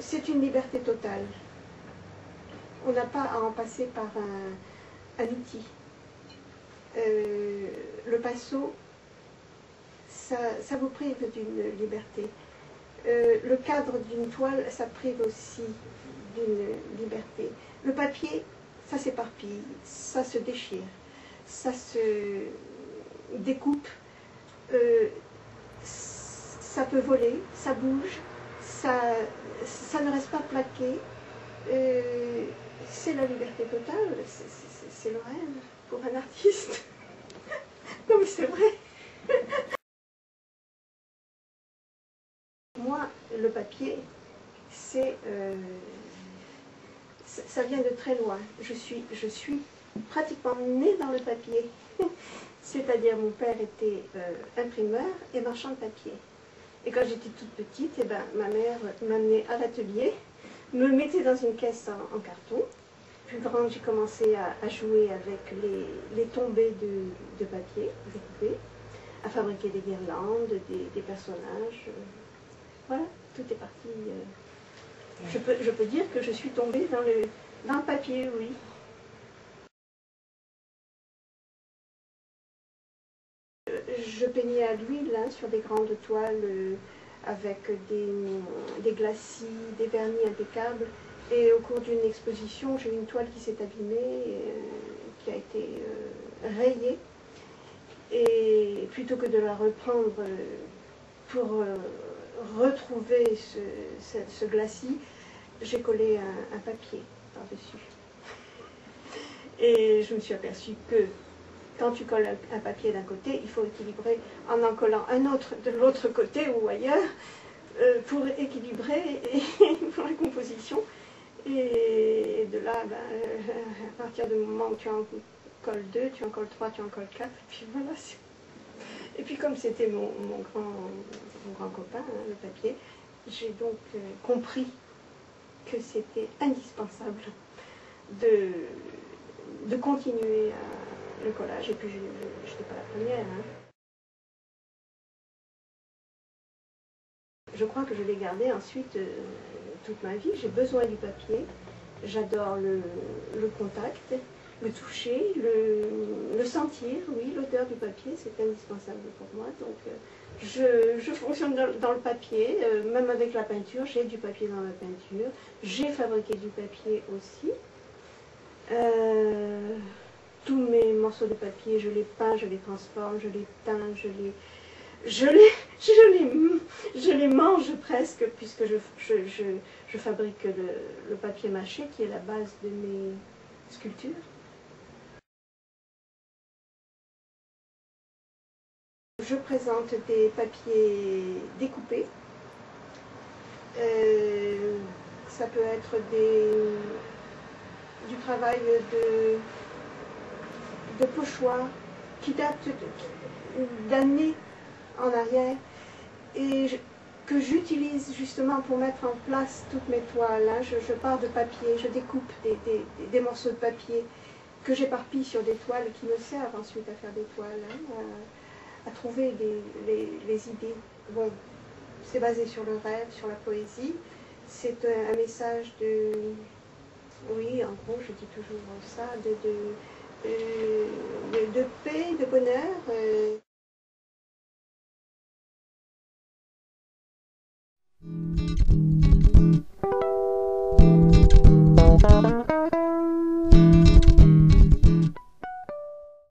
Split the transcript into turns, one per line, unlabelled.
c'est une liberté totale. On n'a pas à en passer par un outil. Le pinceau, ça vous prive d'une liberté. Le cadre d'une toile, ça prive aussi d'une liberté. Le papier, ça s'éparpille, ça se déchire, ça se découpe, ça peut voler, ça bouge, ça ne reste pas plaqué. C'est la liberté totale, c'est le rêve pour un artiste. Non mais c'est vrai. Moi, le papier, ça vient de très loin. Je suis pratiquement née dans le papier. C'est-à-dire mon père était imprimeur et marchand de papier. Et quand j'étais toute petite, eh ben, ma mère m'amenait à l'atelier, me mettait dans une caisse en carton. Plus grande, j'ai commencé à jouer avec les tombées de papier découpées, à fabriquer des guirlandes, des personnages. Voilà, tout est parti. Je peux dire que je suis tombée dans le papier, oui. Je peignais à l'huile sur des grandes toiles avec des glacis, des vernis impeccables. Et au cours d'une exposition, j'ai eu une toile qui s'est abîmée, qui a été rayée. Et plutôt que de la reprendre pour retrouver ce glacis, j'ai collé un papier par-dessus. Et je me suis aperçue que quand tu colles un papier d'un côté, il faut équilibrer en collant un autre de l'autre côté ou ailleurs pour équilibrer et pour la composition. Et de là, à partir du moment où tu en colles 2, tu en colles 3, tu en colles 4, et puis voilà. Et puis comme c'était mon grand copain, le papier, j'ai donc compris que c'était indispensable de continuer le collage. Et puis je n'étais pas la première. Je crois que je l'ai gardé ensuite toute ma vie. J'ai besoin du papier. J'adore le contact, le toucher, le sentir. Oui, l'odeur du papier, c'est indispensable pour moi. Donc je fonctionne dans le papier, même avec la peinture. J'ai du papier dans ma peinture. J'ai fabriqué du papier aussi. Tous mes morceaux de papier, je les peins, je les transforme, je les teins, je les mange presque, puisque je fabrique le papier mâché qui est la base de mes sculptures. Je présente des papiers découpés. Ça peut être du travail de pochoirs qui datent d'années en arrière et que j'utilise justement pour mettre en place toutes mes toiles. Je pars de papier, je découpe des morceaux de papier que j'éparpille sur des toiles qui me servent ensuite à faire des toiles, à trouver les idées. Bon, c'est basé sur le rêve, sur la poésie. C'est un message de... Oui, en gros, je dis toujours ça, de paix, de bonheur.